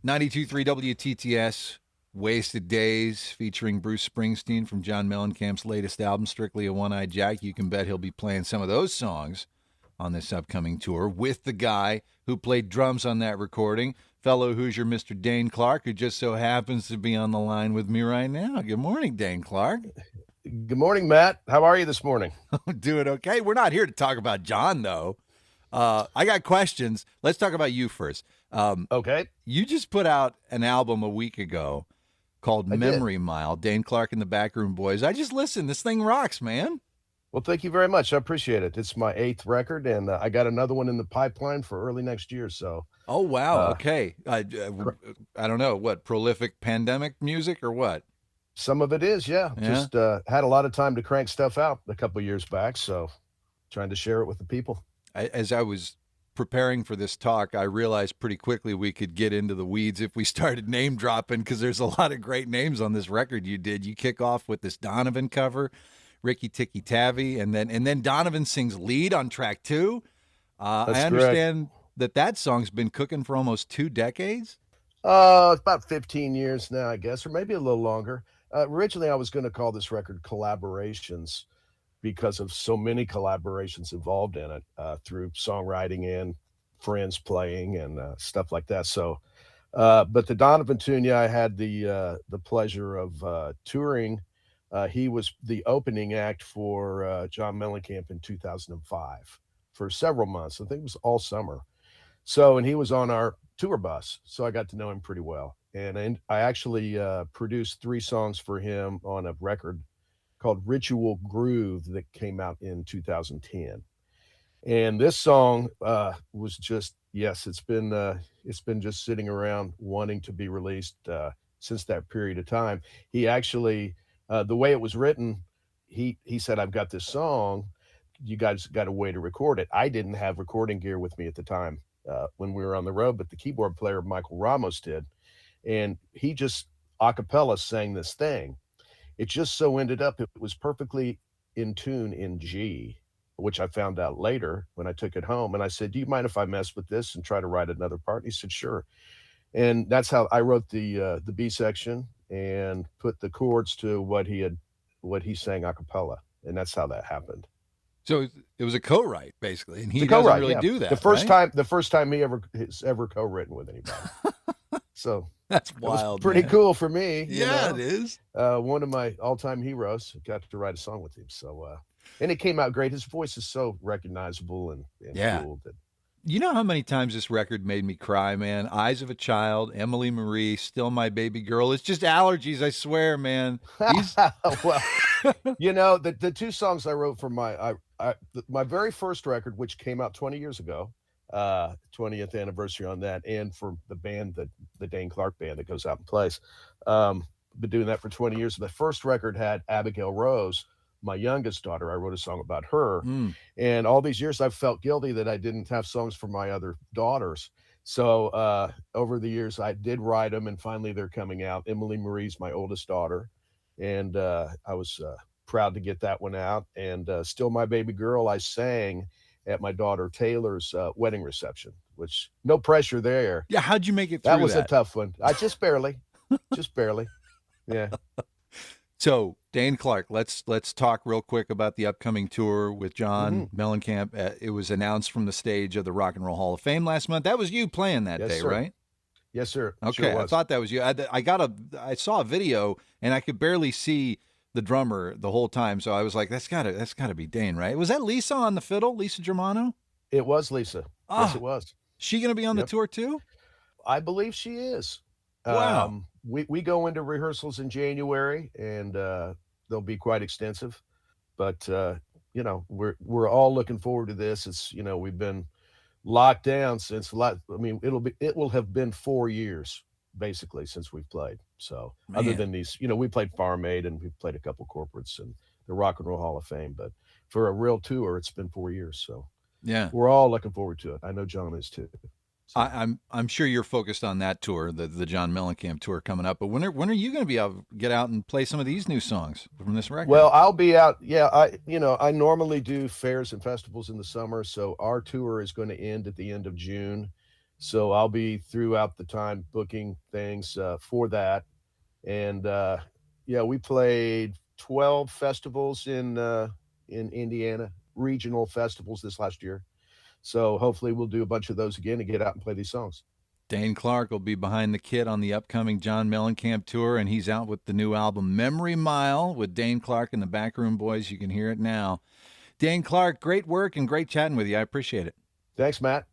92.3 WTTS, Wasted Days, featuring Bruce Springsteen from John Mellencamp's latest album, Strictly a One-Eyed Jack. You can bet he'll be playing some of those songs on this upcoming tour with the guy who played drums on that recording, fellow Hoosier Mr. Dane Clark, who just so happens to be on the line with me right now. Good morning, Dane Clark. Good morning, Matt. How are you this morning? Doing okay. We're not here to talk about John, though. I got questions. Let's talk about you first. Okay. You just put out an album a week ago called Memory Mile, Dane Clark and the Backroom Boys. I just listened. This thing rocks, man. Well, thank you very much. I appreciate it. It's my 8th record, and I got another one in the pipeline for early next year. So. Oh, wow. Okay. I don't know. What, prolific pandemic music or what? Some of it is, yeah. Just had a lot of time to crank stuff out a couple years back, so trying to share it with the people. As I was preparing for this talk, I realized pretty quickly we could get into the weeds if we started name dropping, because there's a lot of great names on this record you did. You kick off with this Donovan cover, Ricky Tikki Tavi, and then Donovan sings lead on track 2. I understand that song's been cooking for almost 2 decades. It's about 15 years now, I guess, or maybe a little longer. Originally, I was going to call this record Collaborations because of so many collaborations involved in it through songwriting and friends playing and stuff like that. So, but the Donovan tune, I had the pleasure of touring. He was the opening act for John Mellencamp in 2005 for several months. I think it was all summer. So, and he was on our tour bus, so I got to know him pretty well. And I actually produced 3 songs for him on a record called Ritual Groove that came out in 2010. And this song was just, it's been just sitting around wanting to be released since that period of time. He actually, the way it was written, he said, I've got this song, you guys got a way to record it. I didn't have recording gear with me at the time when we were on the road, but the keyboard player, Michael Ramos, did. And he just a cappella sang this thing. It just so ended up, it was perfectly in tune in G, which I found out later when I took it home. And I said, do you mind if I mess with this and try to write another part? And he said, sure. And that's how I wrote the B section and put the chords to what he sang a cappella. And that's how that happened. So it was a co-write, basically, and he doesn't really do that. The first time he has ever co-written with anybody. So that's wild. It was pretty cool for me. Yeah, it is. One of my all-time heroes. Got to write a song with him. So, and it came out great. His voice is so recognizable and cool. You know how many times this record made me cry, man? Eyes of a Child, Emily Marie, Still My Baby Girl. It's just allergies, I swear, man. Well, the 2 songs I wrote for my very first record, which came out 20 years ago, 20th anniversary on that, and for the band, the Dane Clark band that goes out and plays. Been doing that for 20 years. The first record had Abigail Rose, my youngest daughter. I wrote a song about her. And all these years I've felt guilty that I didn't have songs for my other daughters. So over the years I did write them, and finally they're coming out. Emily Marie's my oldest daughter, and I was proud to get that one out. And Still My Baby Girl I sang at my daughter Taylor's wedding reception, which no pressure there. Yeah, how'd you make it through that? Was a tough one. I just barely. Yeah. So Dane Clark, let's talk real quick about the upcoming tour with John Mellencamp. It was announced from the stage of the Rock and Roll Hall of Fame last month. That was you playing that day, sir. Right? Yes, sir. Okay, sure I thought that was you. I saw a video and I could barely see the drummer the whole time, so I was like, that's gotta be Dane, right? Was that Lisa on the fiddle, Lisa Germano? It was Lisa. Yes, it was. She gonna be on the tour too? I believe she is. Wow. We go into rehearsals in January, and they'll be quite extensive. But we're all looking forward to this. It's we've been locked down since it will have been 4 years basically since we've played. So other than these, we played Farm Aid and we played a couple corporates and the Rock and Roll Hall of Fame, but for a real tour, it's been 4 years. So yeah, we're all looking forward to it. I know John is too. So. I'm sure you're focused on that tour, the John Mellencamp tour coming up. But when are you going to be able to get out and play some of these new songs from this record? Well, I'll be out. Yeah, I normally do fairs and festivals in the summer, so our tour is going to end at the end of June. So I'll be throughout the time booking things for that. And yeah, we played 12 festivals in Indiana, regional festivals this last year. So hopefully we'll do a bunch of those again and get out and play these songs. Dane Clark will be behind the kit on the upcoming John Mellencamp tour, and he's out with the new album Memory Mile with Dane Clark and the Backroom Boys. You can hear it now. Dane Clark, great work and great chatting with you. I appreciate it. Thanks, Matt.